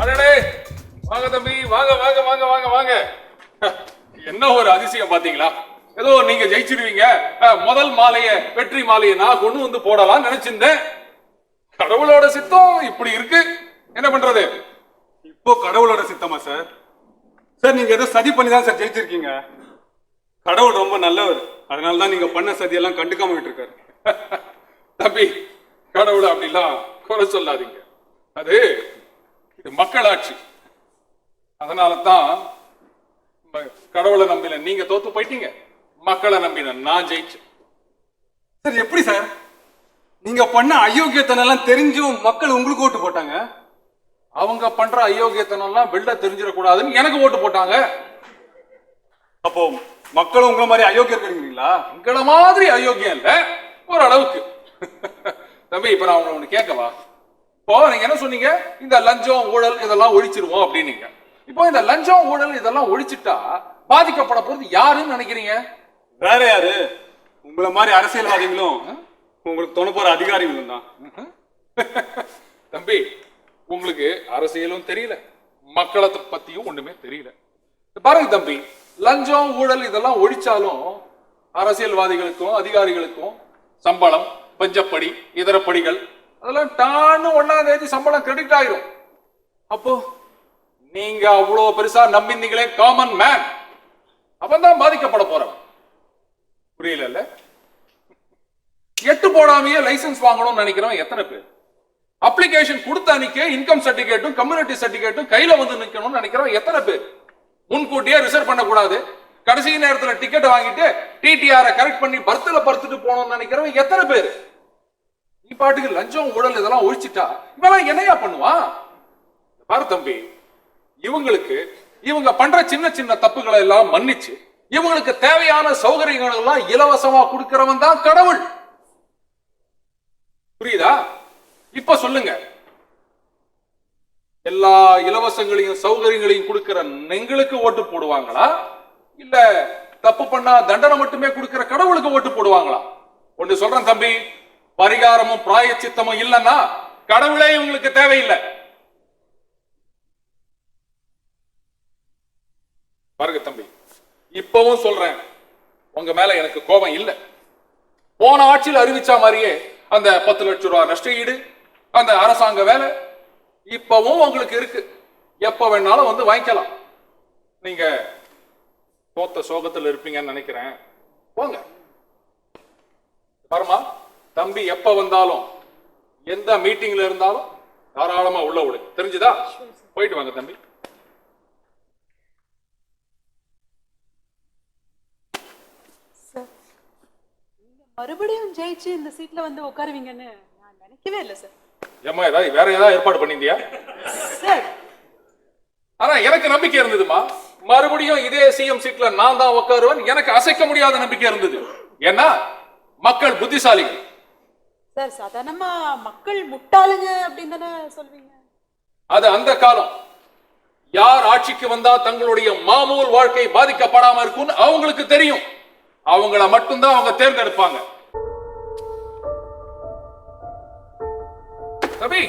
அடடே வாங்க தம்பி, வாங்க வாங்க வாங்க வாங்க வாங்க. என்ன ஒரு அதிசயம் பாத்தீங்களா? ஏதோ நீங்க ஜெயிச்சிருவீங்க, முதல் மாலைய வெற்றி மாலையை நான் கொண்டு வந்து போடலாம் நினைச்சிருந்தேன். கடவுளோட சித்தம் இப்படி இருக்கு, என்ன பண்றது? இப்போ கடவுளோட சித்தமா சார்? சார் நீங்க ஏதோ சதி பண்ணி தான் சார் ஜெயிச்சிருக்கீங்க. கடவுள் ரொம்ப நல்லவர், அதனாலதான் நீங்க பண்ண சதியெல்லாம் கண்டுக்காம விட்டுருக்காரு. தம்பி, கடவுளை அப்படிலாம் குறை சொல்லாதீங்க. அது இது மக்களாட்சி. அதனால தான் கடவுளை நம்பின நீங்க தோத்து போயிட்டீங்க, மக்களை நம்பின நான் ஜெயிச்சேன். சார் எப்படி சார் நீங்க பண்ண அயோக்கியத்தனெல்லாம் தெரிஞ்சும் மக்கள் உங்களுக்கு ஓட்டு போட்டாங்க? அவங்க பண்ற அயோக்கியத்தனெல்லாம் வெளில தெரிஞ்சிடக்கூடாதுன்னு எனக்கு ஓட்டு போட்டாங்க. அப்போ மக்களும் உங்களை மாதிரி அயோக்கியம் இருக்கிறீங்களா? உங்கள மாதிரி அயோக்கியம் இல்ல, ஓரளவுக்கு. தம்பி, இப்ப நான் உங்களை ஒண்ணு கேட்கவா? இப்போ நீங்க என்ன சொன்னீங்க? இந்த லஞ்சம் ஊழல் இதெல்லாம் ஒழிச்சிருவோம் அப்படின்னீங்க. இப்போ இந்த லஞ்சம் ஊழல் இதெல்லாம் ஒழிச்சிட்டா பாதிக்கப்பட போறது யாருன்னு நினைக்கிறீங்க? வேற யாரு? உங்களை மாதிரி அரசியல்வாதிகளும் உங்களுக்கு தோண போற அதிகாரிகளும் தான். தம்பி, உங்களுக்கு அரசியலும் தெரியல, மக்களை பத்தியும் ஒண்ணுமே தெரியல. பாருங்க தம்பி, லஞ்சம் ஊழல் இதெல்லாம் ஒழிச்சாலும் அரசியல்வாதிகளுக்கும் அதிகாரிகளுக்கும் சம்பளம், பஞ்சப்படி, இதர படிகள் அதெல்லாம் டான்னு 1ஆம் தேதி சம்பளம் கிரெடிட் ஆயிரும். அப்போ நீங்க அவ்வளவு பெருசா நம்பினீங்களே காமன் மேன், அவன் பாதிக்கப்பட போறவன். புரியல? எட்டு போடாமையே லைசன்ஸ் வாங்கணும்னு நினைக்கிறவன் எத்தனை பேர்? அப்ளிகேஷன் கொடுத்த அன்னைக்கு இன்கம் சர்டிபிகேட்டும் கம்யூனிட்டி சர்டிபிகேட்டும் கையில வந்து நிக்கணும்னு நினைக்கிறவன் எத்தனை பேர்? முன்கூட்டியே ரிசர்வ் பண்ணக்கூடாது, கடைசி நேரத்தில் டிக்கெட் வாங்கிட்டு டிடிஆரை கரெக்ட் பண்ணி பர்த்ல படுத்துட்டு போகணும்னு நினைக்கிறவன் எத்தனை பேர்? நீ பாட்டுக்கு லஞ்சம் ஊழல் இதெல்லாம் ஒழிச்சிட்டா இவெல்லாம் என்னையா பண்ணுவான்? பாரு தம்பி, இவங்க பண்ற சின்ன சின்ன தப்புகளை எல்லாம் மன்னிச்சு இவங்களுக்கு தேவையான சௌகரியங்கள் எல்லாம் இலவசமா கொடுக்கிறவன் தான் கடவுள். புரியுதா? இப்ப சொல்லுங்க, எல்லா இலவசங்களையும் சௌகரியங்களையும் கொடுக்கிற எங்களுக்கு ஓட்டு போடுவாங்களா, இல்ல தப்பு பண்ணா தண்டனை மட்டுமே கொடுக்கிற கடவுளுக்கு ஓட்டு போடுவாங்களா? ஒன்று சொல்றேன் தம்பி, பரிகாரமும் பிராயச்சித்தமும் இல்லைன்னா கடவுளே இவங்களுக்கு தேவையில்லை. பாருங்க தம்பி, இப்பவும் சொல்றேன், உங்க மேல எனக்கு கோபம் இல்லை. போன ஆட்சியில் அறிவிச்ச மாதிரியே அந்த 10 லட்சம் ரூபாய் நஷ்ட ஈடு, அந்த அரசாங்க வேலை இப்பவும் உங்களுக்கு இருக்கு, எப்ப வேணாலும் வந்து வாங்கிக்கலாம். நீங்க தோத்த சோகத்தில் இருப்பீங்கன்னு நினைக்கிறேன். போங்க. பாருமா தம்பி, எப்ப வந்தாலும் எந்த மீட்டிங்ல இருந்தாலும் தாராளமா உள்ள விடு, தெரிஞ்சுதா? போயிட்டு வாங்க தம்பி. மறுபடியும் ஜெயிச்சு இந்த சீட்ல வந்து உட்காருவீங்கன்னு நான் நினைக்கவே இல்லை சார். ஏமா வேற ஏதாவது ஏற்பாடு பண்ணிருந்தியா? சார், ஆனா எனக்கு நம்பிக்கை இருந்ததுமா, மறுபடியும் இதே சிஎம் சீட்ல நான் தான் உட்காருவேன். எனக்கு அசைக்க முடியாத நம்பிக்கை இருந்தது. ஏன்னா மக்கள் புத்திசாலிகள். சார், சாதாரணமா மக்கள் முட்டாளுங்க அப்படின்னு தானே சொல்வீங்க? அது அந்த காலம். யார் ஆட்சிக்கு வந்தா தங்களுடைய மாமூல் வாழ்க்கை பாதிக்கப்படாம இருக்கும்னு அவங்களுக்கு தெரியும். அவங்கள மட்டும்தான் அவங்க தேர்ந்தெடுப்பாங்க. தம்பி,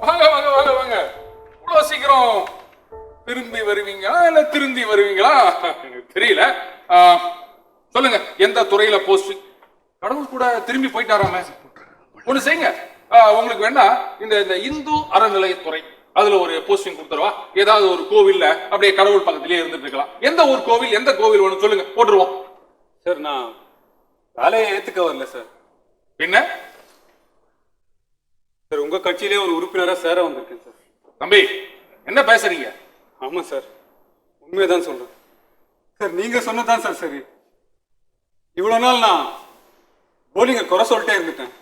வாங்க வாங்க வாங்க வாங்க. இவ்வளவு சீக்கிரம் திரும்பி வருவீங்களா இல்ல திருந்தி வருவீங்களா தெரியல. சொல்லுங்க, எந்த துறையில போஸ்ட்? கடவுள் கூட திரும்பி போயிட்டாராம. ஒண்ணு செய்யுங்க, உங்களுக்கு வேணா இந்த இந்து அறநிலையத்துறை அதுல ஒரு போஸ்டிங் கொடுத்துருவா. ஏதாவது ஒரு கோவில்ல அப்படியே கடவுள் பக்கத்திலேயே இருந்துட்டு இருக்கலாம். எந்த ஒரு கோவில், எந்த கோவில் வேணும் சொல்லுங்க, போட்டுருவோம். சார், நான் வேலையை ஏத்துக்க வரல சார். என்ன சார், உங்க கட்சியிலே ஒரு உறுப்பினரா சேர வந்திருக்கேன் சார். தம்பி, என்ன பேசுறீங்க? ஆமா சார், உண்மையதான் சொல்றேன் சார். நீங்க சொன்னதான் சார் சரி. இவ்வளவு நாள் நான் போலிங்க குறை சொல்லிட்டே இருந்துட்டேன்.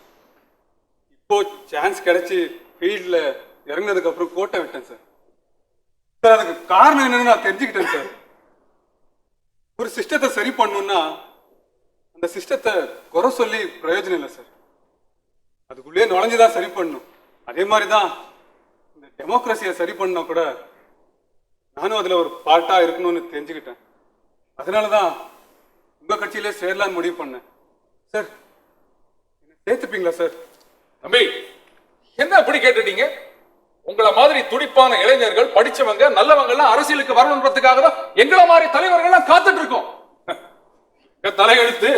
இப்போ சான்ஸ் கிடைச்சி ஃபீல்ட்ல இறங்கினதுக்கு அப்புறம் கோட்டை விட்டேன் சார். சார், அதுக்கு காரணம் என்னன்னு நான் தெரிஞ்சுக்கிட்டேன் சார். ஒரு சிஸ்டத்தை சரி பண்ணணும்னா அந்த சிஸ்டத்தை குறை சொல்லி பிரயோஜனம் இல்லை சார். அதுக்குள்ளே நுழைஞ்சுதான் சரி பண்ணணும். அதே மாதிரிதான் இந்த டெமோக்ரஸியை சரி பண்ணா கூட நானும் அதுல ஒரு பார்ட்டா இருக்கணும்னு தெரிஞ்சுக்கிட்டேன். அதனாலதான் உங்க கட்சியிலே சேரலான்னு முடிவு பண்ணேன். சார் என்ன சேர்த்துப்பீங்களா சார்? தம்பி, என்ன இப்படி கேட்டுட்டீங்க? உங்களை மாதிரி துடிப்பான இளைஞர்கள், படிச்சவங்க, நல்லவங்க எல்லாம் அரசியலுக்கு வரணுன்றதுக்காக தான் எங்களை மாதிரி தலைவர்கள் எல்லாம் காத்துட்டு இருக்கோம். தலையெழுத்து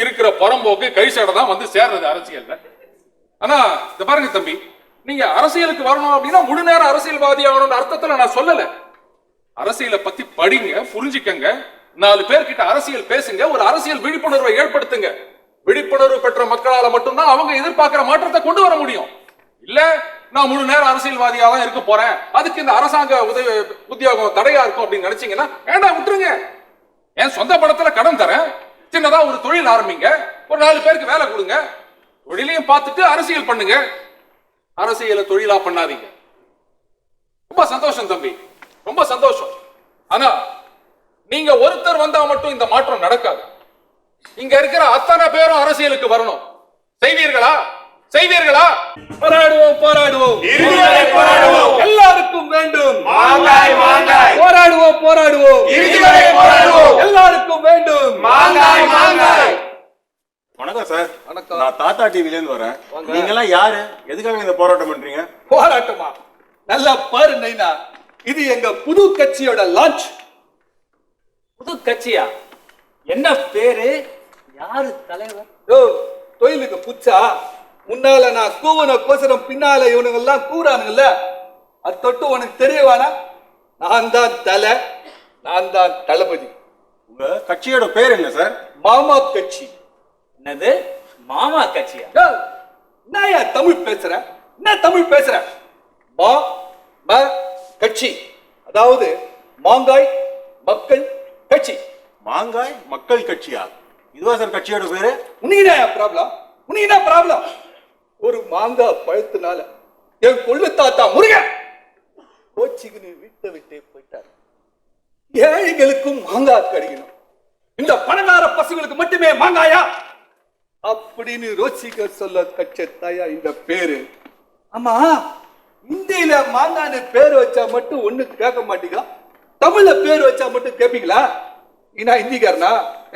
இருக்கிற புறம்போக்கு கைசடை தான் வந்து சேர்றது அரசியல்ல. ஆனா இந்த பாருங்க தம்பி, நீங்க அரசியலுக்கு வரணும் அப்படின்னா முழு நேர அரசியல்வாதி ஆகணும்னு அர்த்தத்துல நான் சொல்லல. அரசியலை பத்தி படிங்க, புரிஞ்சுக்கங்க, 4 பேர்கிட்ட அரசியல் பேசுங்க, ஒரு அரசியல் விழிப்புணர்வை ஏற்படுத்துங்க. விழிப்புணர்வு பெற்ற மக்களால மட்டும்தான் அவங்க எதிர்பார்க்கிற மாற்றத்தை கொண்டு வர முடியும். இல்ல நான் முழு நேரம் அரசியல்வாதியா தான் இருக்க போறேன், அதுக்கு இந்த அரசாங்க உத்தியோகம் தடையா இருக்கும் அப்படின்னு நினைச்சீங்கன்னா வேண்டாம், விட்டுருங்க. என் சொந்த படத்துல கடன் தரேன், சின்னதா ஒரு தொழில் ஆரம்பிங்க, ஒரு 4 பேருக்கு வேலை கொடுங்க, தொழிலையும் பார்த்துட்டு அரசியல் பண்ணுங்க. அரசியலை தொழிலா பண்ணாதீங்க. ரொம்ப சந்தோஷம் தம்பி, ரொம்ப சந்தோஷம். ஆனா நீங்க ஒருத்தர் வந்தா மட்டும் இந்த மாற்றம் நடக்காது. இங்க இருக்கிற அத்தனை பேரும் அரசியலுக்கு வரணும். செய்வீர்களா? செய்வீர்களா? போராடுவோம் போராடுவோம் இறுதிவரை போராடுவோம். எல்லாருக்கும் வேண்டும் மாங்காய் மாங்காய். போராடுவோம் போராடுவோம் இறுதிவரை போராடுவோம். எல்லாருக்கும் வேண்டும் மாங்காய் மாங்காய். வணக்கம் சார். வணக்கம். நான் தாத்தா டிவில இருந்து வரேன். நீங்க எல்லாம் யாரு, எதுக்காக இந்த போராட்டம் பண்றீங்க? போராட்டமா? நல்லா பாரு நைனா, இது எங்க புது கட்சியோட லான்ச். புது கட்சியா? என்ன பேரு? யாரு தலைவர்? ஓ, தொழிலுக்கு புச்சா? முன்னால நான் கூவன கோசரம் பின்னால இவனுங்க எல்லாம் கூறானுங்கல்ல, அது தொட்டு உனக்கு தெரியவானா? நான் தான் தலை, நான் தான் தளபதி. உங்க கட்சியோட பேர் என்ன சார்? மாமா கட்சி. என்னது மாமா கட்சியா? நான் ஏன் தமிழ் பேசுறேன்? என்ன தமிழ் பேசுறேன்? மா ம கட்சி, அதாவது மாங்காய் மக்கள் கட்சி. மாங்காய் மக்கள் கட்சியா? இதுவா சார் கட்சியோட பேரு? உனக்கு ப்ராப்ளம்? உனக்கு ப்ராப்ளம்? ஒரு மாங்காய் பழத்தினால என் கொள்ளு தாத்தா முருகன் கோச்சிக்கு வீட்டை விட்டே போயிட்டார். ஏழைகளுக்கும் மாங்காய் கிடைக்கணும், இந்த பணக்கார பசங்களுக்கு மட்டுமே மாங்காயா அப்படின்னு ரோசிகர் சொல்ல கட்சத்தாயா இந்த பேரு. ஆமா, இந்தியில மாங்கான்னு பேர் வச்சா மட்டும் ஒண்ணு கேட்க மாட்டீங்க, தமிழ்ல பேர் வச்சா மட்டும் கேட்பீங்களா? இனா ஹிந்திக்காரனா?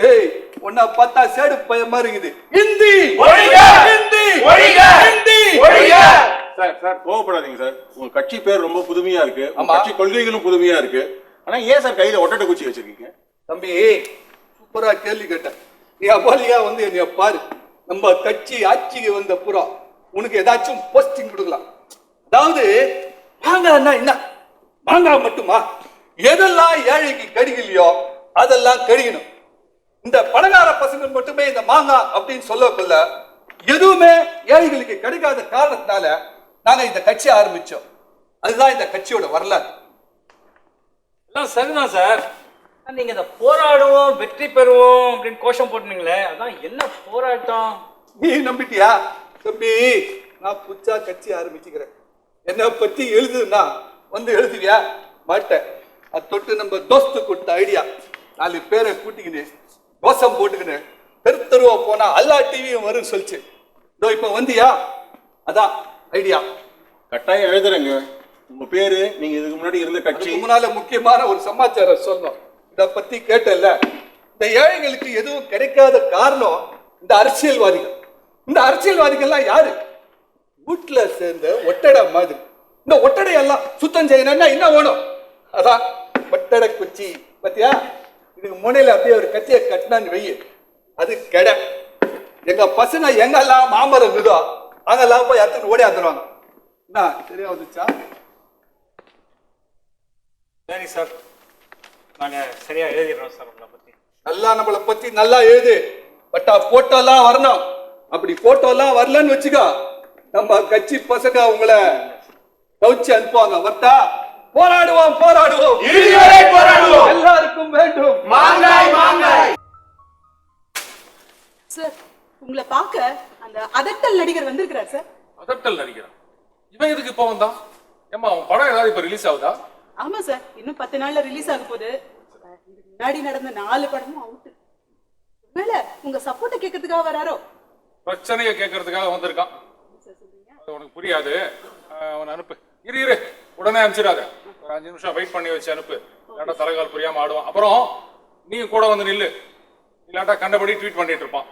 ஏய், உன்னை பார்த்தா சேடு பய மாதிரி இருக்குது. ஹிந்தி ஒழிக! ஹிந்தி ஒழிக! ஹிந்தி ஒழிக! சார் கோவப்படாதீங்க சார். உங்க கட்சி பேர் ரொம்ப புதுமையா இருக்கு, உங்க ஆமா. கட்சி கொள்கைகளும் புதுமையா இருக்கு. ஆனா ஏன் சார் கையில ஒட்டடை குச்சி வச்சிருக்கீங்க? தம்பி, சூப்பரா கேள்வி கேட்ட. நீ அபாலியா வந்து என்னைய பாரு. நம்ம கட்சி ஆட்சிக்கு வந்த புறம் உனக்கு ஏதாச்சும் போஸ்டிங் கொடுக்கலாம். அதாவது மாங்காய்னா என்ன? மாங்காய் மட்டுமா? எதெல்லாம் ஏழைக்கு கடிக்கலையோ அதெல்லாம் கடிக்கணும். இந்த பணக்கார பசங்க மட்டுமே இந்த மாங்காய் அப்படின்னு சொல்லக்குள்ள எதுவுமே ஏழைகளுக்கு கிடைக்காத காரணத்தினால நாங்க இந்த கட்சி ஆரம்பிச்சோம். அதுதான் இந்த கட்சியோட வரலாறு. எல்லாம் சரிதான் சார். நீங்க இந்த போராடுவோம் வெற்றி பெறுவோம் அப்படின்னு கோஷம் போட்டுனீங்களே, அதான் என்ன போராட்டம்? நீ நம்பிட்டியா? தம்பி, நான் புதுசா கட்சி ஆரம்பிச்சுக்கிறேன். என்னை பத்தி எழுதுனா வந்து எழுதுவியா? மாட்டேன். அது தொட்டு நம்ம தோஸ்து கொடுத்த ஐடியா. 4 பேரை கூட்டிக்கின்னு கோஷம் போட்டுக்கின்னு தெருவா போனா எல்லா டிவியும் வரும் சொல்லிச்சு. இதோ இப்ப வந்தியா? அதான் ஐடியா. கட்டாயம் எழுதுறேங்க. உங்க பேரு, நீங்க இதுக்கு முன்னாடி இருந்த கட்சி. அதுக்கு முன்னால முக்கியமான ஒரு சமாச்சாரம் சொல்லணும். இத பத்தி கேட்டல. இந்த ஏழைகளுக்கு எதுவும் கிடைக்காத காரணம் இந்த அரசியல்வாதிகள். இந்த அரசியல்வாதிகள்லாம் யாரு? வீட்டுல சேர்ந்த ஒட்டடை மாதிரி. இந்த ஒட்டடை எல்லாம் சுத்தம் செய்யணும்னா என்ன வேணும்? அதான் ஒட்டடை குச்சி. பத்தியா? இதுக்கு முனையில அப்படியே ஒரு கத்தியை கட்டினான்னு வெய்ய, அது கடை. எங்க பசங்க எங்கெல்லாம் மாமரம் இருக்குதோ அங்கெல்லாம் போய் எடுத்துன்னு ஓடியாந்துருவாங்க. என்ன சரியா வந்துச்சா? சரி சார், நாங்க சரியா எழுதிடுறோம் சார். உங்களை பத்தி நல்லா நம்மளை பத்தி நல்லா எழுது. பட்டா போட்டோ எல்லாம் வரணும். அப்படி போட்டோ எல்லாம் வரலன்னு வச்சுக்கோ, நம்ம கட்சி பசங்க உங்களை கவுச்சி அனுப்புவாங்க. வர்த்தா, போராடுவோம் போராடுவோம் இறுதிவரை போராடுவோம். எல்லாருக்கும் வேண்டும் மாங்காய் மாங்காய். சார், உங்களை பார்க்க அந்த அதட்டல் நடிகர் வந்திருக்கிறார் சார். அதட்டல் நடிக்கிறான். இவன் எதுக்கு இப்ப வந்தான்? ஏமா, அவன் படம் ஏதாவது இப்ப ரிலீஸ் ஆகுதா? ஆமா சார், இன்னும் 10 நாள்ல ரிலீஸ் ஆக போகுது. இதுக்கு முன்னாடி நடந்த 4 படமும் அவுட். மேல உங்க சப்போர்ட்டை கேட்கறதுக்காக வராரோ? பிரச்சனையை கேட்கறதுக்காக வந்திருக்கான். அது உனக்கு புரியாது. அவன் அனுப்பு. இரு உடனே அனுப்பிச்சிடாத. ஒரு 5 நிமிஷம் வெயிட் பண்ணி வச்சு அனுப்பு. ஏன்னா தலைகால் புரியாம ஆடுவான். அப்புறம் நீ கூட வந்து நில்லு. இல்லாட்டா கண்டபடி ட்வீட் பண்ணிட்டு இருப்பான்.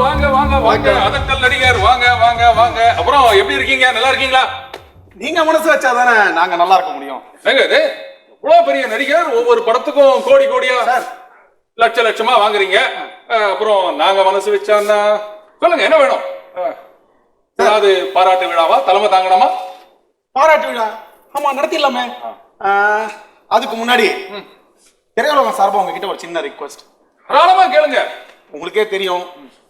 வாங்க வாங்க வாங்க அதக்கல் நடிகர், வாங்க வாங்க வாங்க. அப்புறம் எப்படி இருக்கீங்க? நல்லா இருக்கீங்களா? நீங்க மனசு வச்சாதானே நாங்க நல்லா இருக்க முடியும். எங்க இது இவ்வளவு பெரிய நடிகர், ஒவ்வொரு படத்துக்கும் கோடி கோடியா லட்ச லட்சமா வாங்குறீங்க. அப்புறம் நாங்க மனசு வச்சான்னா சொல்லுங்க என்ன வேணும்? அதாவது பாராட்டு விழாவா, தலைமை தாங்கணுமா? பாராட்டு விழா ஆமா நடத்திடலாமே. அதுக்கு முன்னாடி திரையுலகம் சார்பா உங்ககிட்ட ஒரு சின்ன ரிக்வெஸ்ட். தாராளமா கேளுங்க. உங்களுக்கே தெரியும்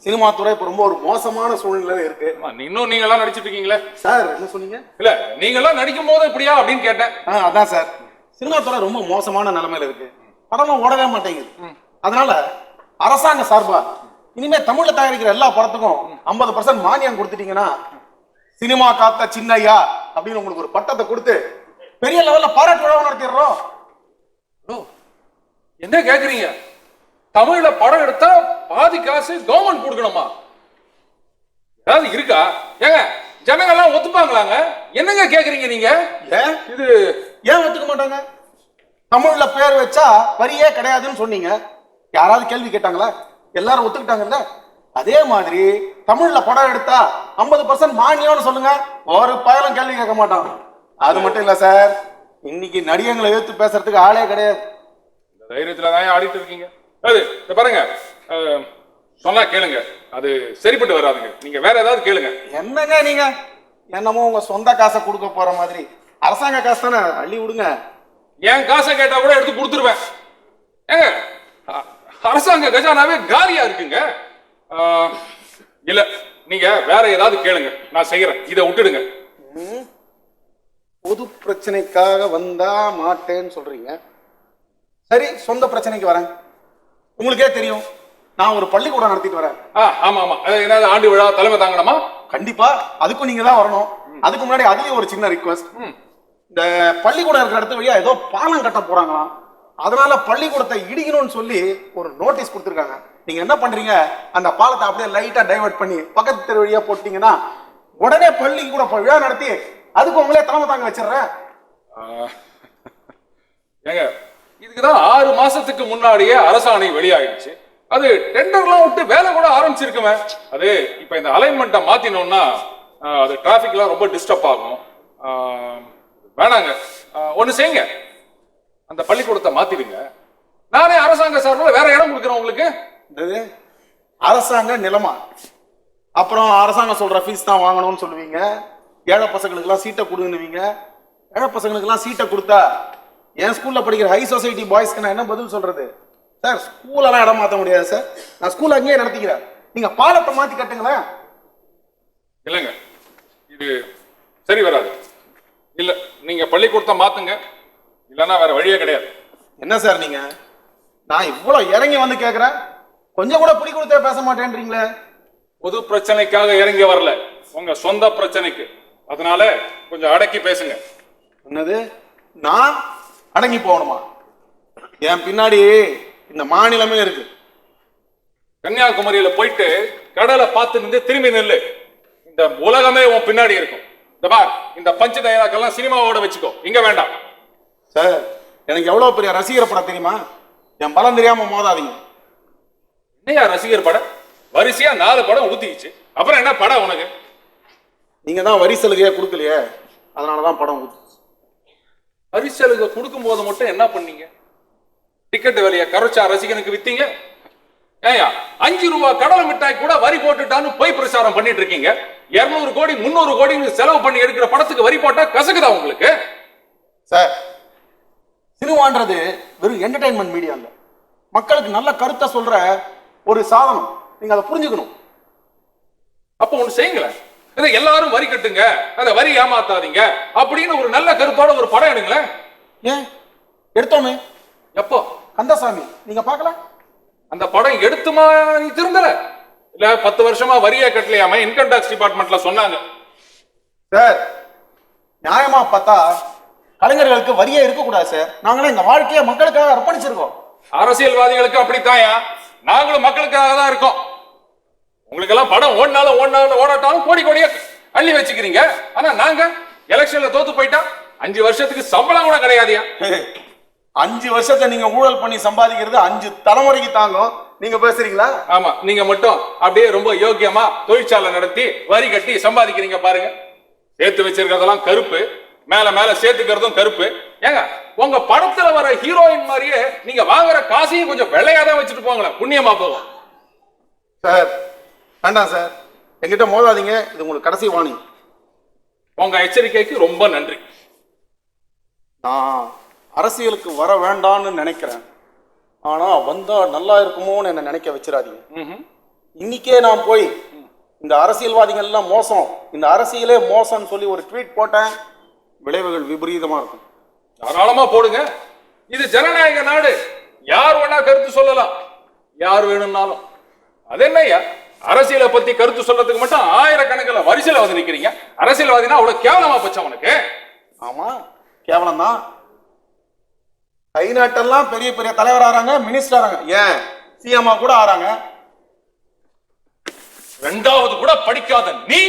சினிமா துறை இப்ப ரொம்ப ஒரு மோசமான சூழ்நிலை இருக்கு. இன்னும் நீங்க எல்லாம் நடிச்சிட்டு இருக்கீங்களே சார். என்ன சொன்னீங்க? இல்ல நீங்க எல்லாம் நடிக்கும் போது இப்படியா அப்படின்னு கேட்டேன். அதான் சார், சினிமா துறை ரொம்ப மோசமான நிலைமையில இருக்கு. படமும் ஓடவே மாட்டேங்குது. அதனால அரசாங்க சார்பா இனிமே தமிழ்ல தயாரிக்கிற எல்லா படத்துக்கும் 50% மானியம் கொடுத்துட்டீங்கன்னா சினிமா காத்த சின்னையா அப்படின்னு உங்களுக்கு ஒரு பட்டத்தை கொடுத்து பெரிய லெவல்ல பாராட்டு விழா நடத்திடுறோம். என்ன கேக்குறீங்க? தமிழ்ல படம் எடுத்தா பாதி காசு கவர்மெண்ட் கொடுக்கணுமா? ஏதாவது இருக்கா? ஏங்க ஜனங்க எல்லாம் ஒத்துப்பாங்களாங்க? என்னங்க கேக்குறீங்க நீங்க? இது ஏன் ஒத்துக்க மாட்டாங்க? தமிழ்ல பேர் வச்சா வரியே கிடையாதுன்னு சொன்னீங்க. யாராவது கேள்வி கேட்டாங்களா? எல்லாரும் ஒத்துக்கிட்டாங்கல்ல. அதே மாதிரி தமிழ்ல படம் எடுத்தா 50% மானியம்னு சொல்லுங்க, ஒரு பயலும் கேள்வி கேட்க மாட்டான். அது மட்டும் இல்ல சார், இன்னைக்கு நடிகங்களை எதிர்த்து பேசுறதுக்கு ஆளே கிடையாது. இந்த தைரியத்துல தான் ஆடிட்டு இருக்கீங்க. அது பாருங்க, சொன்னா கேளுங்க, அது சரிப்பட்டு வராதுங்க. நீங்க வேற ஏதாவது கேளுங்க. என்னங்க நீங்க என்னமோ உங்க சொந்த காசை கொடுக்க போற மாதிரி, அரசாங்க காசு தானே, அள்ளி விடுங்க. என் காசை கேட்டா கூட எடுத்து கொடுத்துருவேன். ஏங்க அரசாங்க கஜானாவே காலியா இருக்குங்க. இல்ல நீங்க வேற ஏதாவது கேளுங்க, நான் செய்யறேன். இதை விட்டுடுங்க. பொது பிரச்சனைக்காக வந்தா மாட்டேன்னு சொல்றீங்க. சரி, சொந்த பிரச்சனைக்கு வரேன். உங்களுக்கே தெரியும் நான் ஒரு பள்ளிக்கூடம் நடத்திட்டு வரேன். ஆமா ஆமா, ஏதாவது ஆண்டு விழா தலைமை தாங்கணுமா? கண்டிப்பா அதுக்கும் நீங்க தான் வரணும். அதுக்கு முன்னாடி அதுலயும் ஒரு சின்ன ரிக்வெஸ்ட். இந்த பள்ளிக்கூடம் இருக்கிற இடத்து வழியா ஏதோ பாலம் கட்ட போறாங்களாம். அதனால பள்ளிக்கூடத்தை இடிக்கணும்னு சொல்லி ஒரு நோட்டீஸ் கொடுத்துருக்காங்க. நீங்க என்ன பண்றீங்க, அந்த பாலத்தை அப்படியே லைட்டா டைவர்ட் பண்ணி பக்கத்து தெரு வழியா போட்டீங்கன்னா உடனே பள்ளிக்கூட விழா நடத்தி அதுக்கு உங்களே தலைமை தாங்க வச்சிடுறேன். ஏங்க இதுக்குதான் 6 மாசத்துக்கு முன்னாடியே அரசாணை வெளியாயிடுச்சு. அது டெண்டர்லாம் விட்டு வேலை கூட ஆரம்பிச்சிருக்குமே. அது இப்ப இந்த அலைன்மெண்ட்டை மாத்தினோம்னா அது டிராபிக்லாம் ரொம்ப டிஸ்டர்ப் ஆகும். வேணாங்க, ஒண்ணு செய்யுங்க, அந்த பள்ளிக்கூடத்தை மாத்திடுங்க. நானே அரசாங்க சார்பில் வேற இடம் கொடுக்குறேன் உங்களுக்கு. அரசாங்க நிலமா? அப்புறம் அரசாங்கம் சொல்ற ஃபீஸ் தான் வாங்கணும்னு சொல்லுவீங்க. ஏழை பசங்களுக்கு எல்லாம் சீட்டை கொடுங்கன்னுவீங்க. ஏழை பசங்களுக்கு எல்லாம் சீட்டை கொடுத்தா என் ஸ்கூல்ல படிக்கிற ஹை சொசைட்டி பாய்ஸ்க்கு நான் என்ன பதில் சொல்றது? சார், ஸ்கூலெல்லாம் இடம் மாற்ற முடியாது சார். நான் ஸ்கூல் அங்கேயே நடத்திக்கிறேன். நீங்க பாலத்தை மாத்தி கட்டுங்களேன். இல்லைங்க, இது சரி வராது. இல்ல நீங்க பள்ளிக்கூடத்தை மாத்துங்க, இல்லைன்னா வேற வழியே கிடையாது. என்ன சார் நீங்க, நான் இவ்வளவு இறங்கி வந்து கேட்கிறேன், கொஞ்சம் கூட பிடி கொடுத்தே பேச மாட்டேன்றீங்களே. பொது பிரச்சனைக்காக இறங்கி வரல, உங்க சொந்த பிரச்சனைக்கு. அதனால கொஞ்சம் அடக்கி பேசுங்க. என்னது, நான் அடங்கி போகணுமா? என் பின்னாடி இந்த மாநிலமே இருக்கு. கன்னியாகுமரியில போயிட்டு கடலை பார்த்து நின்று திரும்பி நெல்லு, இந்த உலகமே உன் பின்னாடி இருக்கும். இந்த பார், இந்த பஞ்ச டயலாக்கெல்லாம் சினிமாவோட வச்சுக்கோ, இங்க வேண்டாம். சார், எனக்கு எவ்வளவு பெரிய ரசிகர் படம் தெரியுமா? என் பலம் தெரியாம மோதாதீங்க. என்னையா ரசிகர் படம்? வரிசையா 4 படம் ஊத்திக்கிச்சு, அப்புறம் என்ன படம் உனக்கு? நீங்க தான் வரி சலுகையா கொடுக்கலையே, அதனாலதான் படம் ஊத்துச்சு. வரி சலுகை கொடுக்கும் போது மட்டும் என்ன பண்ணீங்க? டிக்கெட் விலைய கரைச்சா ரசிகனுக்கு வித்தீங்க. ஏயா 5 ரூபா கடலை மிட்டாய் கூட வரி போட்டுட்டான்னு போய் பிரச்சாரம் பண்ணிட்டு இருக்கீங்க. 200 கோடி 300 கோடி செலவு பண்ணி எடுக்கிற படத்துக்கு வரி போட்டா கசக்குதா உங்களுக்கு? சார், சினிமான்றது வெறும் என்டர்டைன்மெண்ட் மீடியா இல்ல, மக்களுக்கு நல்ல கருத்தை சொல்ற ஒரு சாதனம். நீங்க அதை புரிஞ்சுக்கணும். அப்ப ஒண்ணு செய்யுங்களேன், இதை எல்லாரும் வரி கட்டுங்க, அதை வரி ஏமாத்தாதீங்க அப்படின்னு ஒரு நல்ல கருத்தோட ஒரு படம் எடுங்களேன். ஏன் எடுத்தோமே? எப்போ? கந்தசாமி, நீங்க பார்க்கல? அந்த படம் எடுத்துமா நீ திருந்தல? இல்ல 10 வருஷமா வரியே கட்டலையாம இன்கம் டாக்ஸ் டிபார்ட்மெண்ட்ல சொன்னாங்க. சார், நியாயமா பார்த்தா கலைஞர்களுக்கு வரியே இருக்கக்கூடாது சார். நாங்களும் எங்க வாழ்க்கையை மக்களுக்காக அர்ப்பணிச்சிருக்கோம். அரசியல்வாதிகளுக்கு அப்படித்தாயா, நாங்களும் மக்களுக்காக தான் இருக்கோம். உங்களுக்கு எல்லாம் படம் ஓடினாலும் ஓடாட்டாலும் கோடி கோடியா அள்ளி வச்சுக்கிறீங்க. ஆனா நாங்க எலெக்ஷன்ல தோத்து போயிட்டா 5 வருஷத்துக்கு சம்பளம் கூட கிடையாதுயா. 5 வருஷத்தை நீங்க ஊழல் பண்ணி சம்பாதிக்கிறது 5 தலைமுறைக்கு தாங்கும். நீங்க பேசுறீங்களா? ஆமா, நீங்க மட்டும் அப்படியே ரொம்ப யோக்கியமா தொழிற்சாலை நடத்தி வரி கட்டி சம்பாதிக்கிறீங்க பாருங்க. சேர்த்து வச்சிருக்கிறதெல்லாம் கருப்பு, மேல மேல சேர்த்துக்கிறதும் கருப்பு. ஏங்க உங்க படத்துல வர ஹீரோயின் மாதிரியே நீங்க வாங்குற காசையும் கொஞ்சம் வெள்ளையாதான் வச்சுட்டு போங்களேன், புண்ணியமா போகும். சார் வேண்டாம் சார், என்கிட்ட மோதாதீங்க. இது உங்களுக்கு கடைசி வார்னிங். உங்க எச்சரிக்கைக்கு ரொம்ப நன்றி. நான் அரசியலுக்கு வர வேண்டாம்னு நினைக்கிறேன். ஆனா வந்தா நல்லா இருக்குமோன்னு என்ன நினைக்க வச்சிடாதீங்க. இன்னைக்கே நான் போய் இந்த அரசியல்வாதிகள் எல்லாம் மோசம், இந்த அரசியலே மோசம்னு சொல்லி ஒரு ட்வீட் போட்டேன். விளைவுகள் விபரீதமா இருக்கும். தாராளமா போடுங்க. இது ஜனநாயக நாடு. யார் வேணா கருத்து சொல்லலாம், யார் வேணும்னாலும். அது என்னய்யா, அரசியலை பத்தி கருத்து சொல்றதுக்கு மட்டும் ஆயிரக்கணக்கில் வரிசையில வந்து நிக்கிறீங்க. அரசியல்வாதினா அவ்வளவு கேவலமா போச்சா உனக்கு? ஆமா, கேவலம் தான். கை நாட்டெல்லாம் பெரிய பெரிய தலைவர் ஆறாங்க, மினிஸ்டர் ஆறாங்க, ஏன் சிஎம்ஆ கூட ஆறாங்க. ரெண்டாவது கூட படிக்காத நீ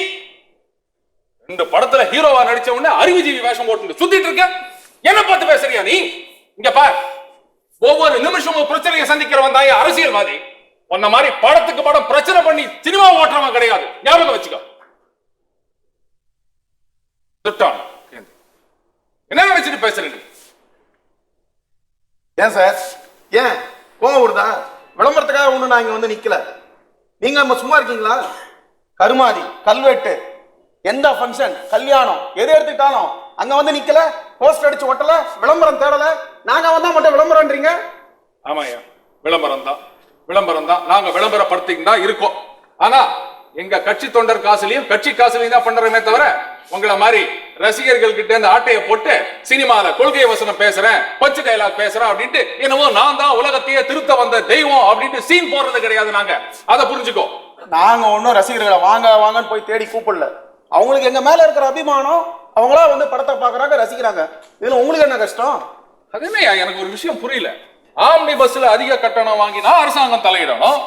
இந்த படத்துல ஹீரோவா நடிச்ச உடனே அறிவுஜீவி வேஷம் போட்டு சுத்திட்டு இருக்க. என்ன பார்த்து பேசுறியா நீ? இங்க பார், ஒவ்வொரு நிமிஷமும் பிரச்சனையை சந்திக்கிறவன் தான் அரசியல்வாதி. உன்ன மாதிரி படத்துக்கு படம் பிரச்சனை பண்ணி சினிமா ஓட்டுறவன் கிடையாது. ஞாபகம் வச்சுக்கோ. என்ன நினைச்சிட்டு பேசுறீங்க? ஏன் சார், ஏன் கோவம் வருதா? விளம்பரத்துக்காக ஒண்ணு நான் இங்க வந்து நிக்கல. நீங்க நம்ம சும்மா இருக்கீங்களா? கருமாதி, கல்வெட்டு, எந்த ஃபங்க்ஷன், கல்யாணம் எது எடுத்துக்கிட்டாலும் அங்க வந்து நிக்கல, போஸ்ட் அடிச்சு ஒட்டல, விளம்பரம் தேடல. நாங்க வந்தா மட்டும் விளம்பரம்ன்றீங்க. ஆமாயா, விளம்பரம் தான், விளம்பரம் தான். நாங்க விளம்பரப்படுத்திட்டு தான் இருக்கோம். ஆனா எங்க கட்சி தொண்டர் காசுலயும் கட்சி காசுலயும் தான் பண்றோமே தவிர உங்களை மாதிரி ரசிகர்கள் கிட்ட இருந்து ஆட்டையை போட்டு சினிமால கொள்கை வசனம் பேசுறேன், பஞ்சு டைலாக் பேசுறேன் அப்படின்ட்டு என்னமோ நான் தான் உலகத்தையே திருத்த வந்த தெய்வம் அப்படின்ட்டு சீன் போடுறது கிடையாது. நாங்க அதை புரிஞ்சுக்கோ. நாங்க ஒன்னும் ரசிகர்களை வாங்க வாங்கன்னு போய் தேடி கூப்பிடல. அவங்களுக்கு எங்க மேல இருக்கிற அபிமானம், அவங்களா வந்து படத்தை பாக்குறாங்க, ரசிக்கிறாங்க. இதுல உங்களுக்கு என்ன கஷ்டம்? அது என்னையா, எனக்கு ஒரு விஷயம் புரியல. ஆம்னி பஸ்ல அதிக கட்டணம் வாங்கினா அரசாங்கம் தலையிடணும்,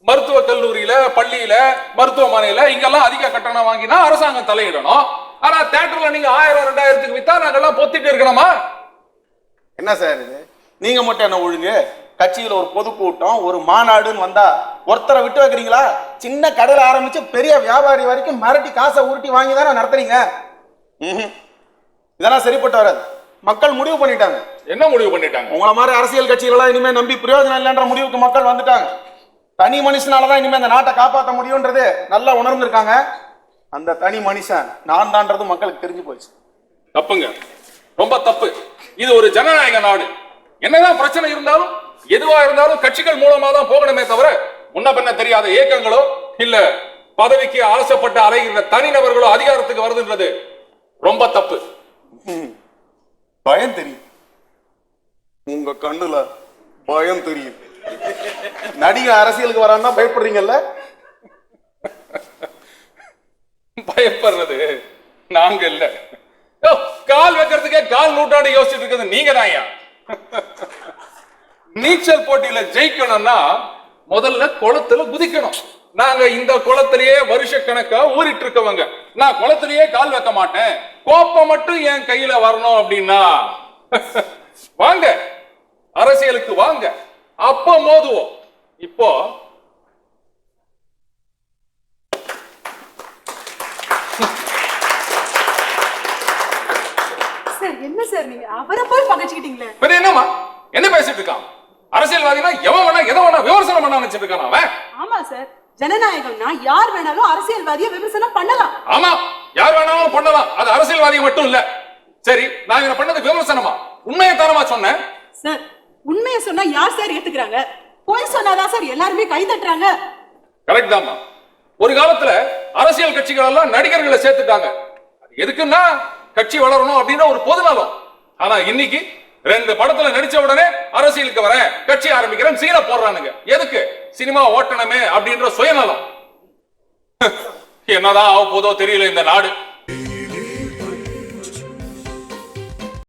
மருத்துவ கல்லூரியில, பள்ளியில, மருத்துவமனையில இங்கெல்லாம் அதிக கட்டணம் வாங்கினா அரசாங்கம் தலையிடணும். ஆனா தியேட்டர்ல நீங்க 1000 2000க்கு வித்தா நாங்கெல்லாம் பொத்திட்டு இருக்கணுமா? என்ன சார் இது? நீங்க மட்டும் என்ன ஒழுங்கு? கட்சியில ஒரு பொதுக்கூட்டம், ஒரு மாநாடுன்னு வந்தா ஒருத்தரை விட்டு வைக்கிறீங்களா? சின்ன கடையில ஆரம்பிச்சு பெரிய வியாபாரி வரைக்கும் மிரட்டி காசை உருட்டி வாங்கி தானே நடத்துறீங்க. இதெல்லாம் சரிப்பட்டு வராது. மக்கள் முடிவு பண்ணிட்டாங்க. என்ன முடிவு பண்ணிட்டாங்க? உங்களை மாதிரி அரசியல் கட்சிகளெல்லாம் இனிமே நம்பி பிரயோஜனம் இல்லைன்ற முடிவுக்கு மக்கள் வந்துட்டாங்க. தனி மனுஷனாலதான் இனிமே இந்த நாட்டை காப்பாற்ற முடியும்ன்றது நல்லா உணர்ந்திருக்காங்க. அந்த தனி மனுஷன் நான் தான்றது மக்களுக்கு தெரிஞ்சு போச்சு. தப்புங்க, ரொம்ப தப்பு. இது ஒரு ஜனநாயக நாடு. என்னதான் பிரச்சனை இருந்தாலும் எதுவா இருந்தாலும் கட்சிகள் மூலமா தான் போகணுமே தவிர முன்ன பின்ன தெரியாத இயக்கங்களோ இல்ல பதவிக்கு ஆசைப்பட்ட அலைகிற தனிநபர்களோ அதிகாரத்துக்கு வருதுன்றது ரொம்ப தப்பு. பயம் தெரியும், உங்க கண்ணுல பயம் தெரியும். நடிகை அரசியலுக்கு வரான்னா பயப்படுறீங்கல்ல? பயப்படுறது நாங்க இல்ல. கால் வைக்கிறதுக்கே கால் நூற்றாண்டு யோசிச்சுட்டு இருக்கிறது நீங்க தான். நீச்சல் போட்டியில ஜெயிக்கணும்னா முதல்ல குளத்துல குதிக்கணும். நாங்க இந்த குளத்திலேயே வருஷ கணக்கா ஊறிட்டு இருக்கவங்க. நான் குளத்திலேயே கால் வைக்க மாட்டேன், கோப்பம் மட்டும் என் கையில வரணும் அப்படின்னா வாங்க அரசியலுக்கு வாங்க, அப்ப மோதுவோம். இப்போ சார் என்ன சார் நீங்க அவரை போய் பகச்சுக்கிட்டீங்களே? என்னமா என்ன பேசிட்டு இருக்கான்? அரசியல்வாதினா எவன் வேணா எதை வேணா விமர்சனம் பண்ண நினைச்சிட்டு இருக்கான் அவன். ஆமா சார், ஜனநாயகம்னா யார் வேணாலும் அரசியல்வாதியை விமர்சனம் பண்ணலாம். ஆமா, யார் வேணாலும் பண்ணலாம். அது அரசியல்வாதி மட்டும் இல்ல. சரி, நான் இவனை பண்ணது விமர்சனமா? உண்மையை தானமா சொன்னேன். சார் உண்மையை சொன்னா யார் சார் ஏத்துக்கிறாங்க? போய் சொன்னாதான் சார் எல்லாருமே கை தட்டுறாங்க. கரெக்ட் தாமா. ஒரு காலத்துல அரசியல் கட்சிகள் எல்லாம் நடிகர்களை சேர்த்துட்டாங்க. அது எதுக்குன்னா கட்சி வளரணும் அப்படின்ற ஒரு பொது நலம். ஆனா இன்னைக்கு 2 படத்துல நடிச்ச உடனே அரசியலுக்கு வரேன், கட்சி ஆரம்பிக்கிறேன் சீனை போடுறானுங்க. எதுக்கு? சினிமா ஓட்டணுமே அப்படின்ற சுயநலம். என்னதான் ஆக போதோ தெரியல இந்த நாடு.